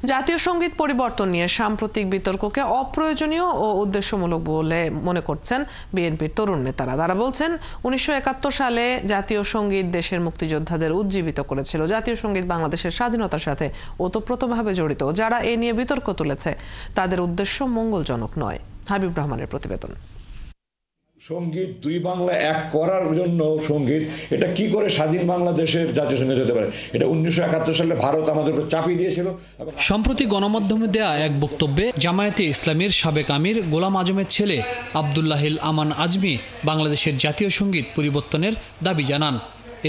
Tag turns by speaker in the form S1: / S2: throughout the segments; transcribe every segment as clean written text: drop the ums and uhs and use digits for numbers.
S1: জাতীয় সঙ্গীত পরিবর্তন নিয়ে সাম্প্রতিক বিতর্ককে অপ্রয়োজনীয় ও উদ্দেশ্যমূলক বলে মনে করছেন বিএনপির তরুণ নেতারা। তারা বলছেন 1971 সালে জাতীয় সঙ্গীত দেশের মুক্তিযোদ্ধাদের উজ্জীবিত করেছিল। জাতীয় সঙ্গীত বাংলাদেশের স্বাধীনতার সাথে ওতপ্রোতভাবে জড়িত। যারা এ নিয়ে বিতর্ক তুলেছে তাদের উদ্দেশ্য মঙ্গলজনক নয়। হাবিব রহমানের প্রতিবেদন।
S2: সঙ্গীত দুই বাংলা এক করার জন্য সঙ্গীত এটা কি করে স্বাধীন বাংলাদেশের জাতীয় সঙ্গীত হতে পারে? এটা 1971 সালে ভারত আমাদের উপর চাপিয়ে দিয়েছিল।
S3: সম্প্রতি গণমাধ্যমে দেয়া এক বক্তব্যে জামায়াতে ইসলামীর সাবেক আমির গোলাম আজমের ছেলে আব্দুল্লাহিল আমান আজমি বাংলাদেশের জাতীয় সঙ্গীত পরিবর্তনের দাবি জানান।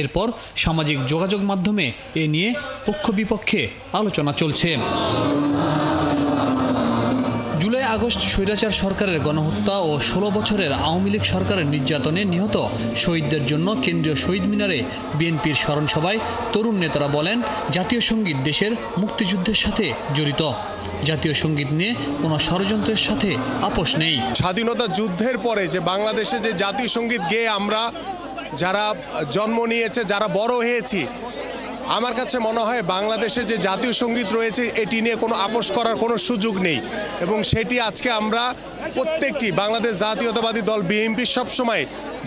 S3: এরপর সামাজিক যোগাযোগ মাধ্যমে এ নিয়ে পক্ষ বিপক্ষে আলোচনা চলছে। জুলাই আগস্ট স্বৈরাচার সরকারের গণহত্যা ও 16 বছরের আওয়ামী লীগ সরকারের নির্যাতনে নিহত শহীদদের জন্য কেন্দ্রীয় শহীদ মিনারে বিএনপির স্মরণসভায় তরুণ নেতারা বলেন, জাতীয় সঙ্গীত দেশের মুক্তিযুদ্ধের সাথে জড়িত। জাতীয় সঙ্গীত নিয়ে কোনো ষড়যন্ত্রের সাথে আপোষ নেই।
S4: স্বাধীনতা যুদ্ধের পরে যে বাংলাদেশে যে জাতীয় সঙ্গীত গেয়ে আমরা যারা জন্ম নিয়েছে, যারা বড় হয়েছি, আমার কাছে মনে হয় বাংলাদেশের যে জাতীয় সঙ্গীত রয়েছে এটি নিয়ে কোনো আপোষ করার কোনো সুযোগ নেই। এবং সেটি আজকে আমরা প্রত্যেকটি বাংলাদেশ জাতীয়তাবাদী দল বিএনপি সবসময়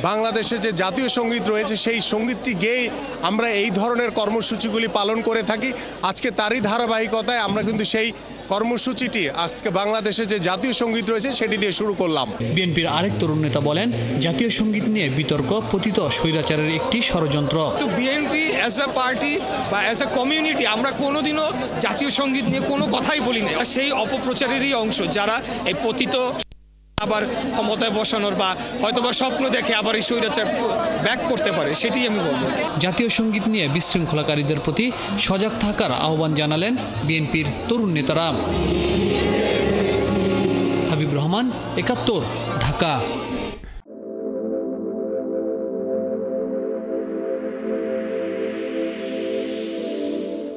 S4: বাংলাদেশের যে জাতীয় সঙ্গীত রয়েছে সেই সঙ্গীতটি গেয়ে আমরা এই ধরনের কর্মসূচিগুলি পালন করে থাকি। আজকে তারই ধারাবাহিকতায় আমরা কিন্তু সেই কর্মসূচিটি আজকে বাংলাদেশে যে জাতীয় সঙ্গীত রয়েছে সেটি দিয়ে শুরু করলাম।
S3: বিএনপির আরেক তরুণ নেতা বলেন, জাতীয় সঙ্গীত নিয়ে বিতর্ক পতিত স্বৈরাচারের একটি ষড়যন্ত্র।
S5: তো বিএনপি অ্যাজ আ পার্টি বা অ্যাজ আ কমিউনিটি আমরা কোনোদিনও জাতীয় সঙ্গীত নিয়ে কোনো কথাই বলি না। সেই অপপ্রচারেরই অংশ যারা এই পতিত আবার ক্ষমতায় বসানোর বা হয়তোবা স্বপ্ন দেখে আবার এই স্বৈরাচার ব্যাক করতে পারে, সেটি আমি বলবো।
S3: জাতীয় সঙ্গীত নিয়ে বিশৃঙ্খলাকারীদের প্রতি সজাগ থাকার আহ্বান জানালেন বিএনপির তরুণ নেতারা। হাবিব রহমান, 71, ঢাকা।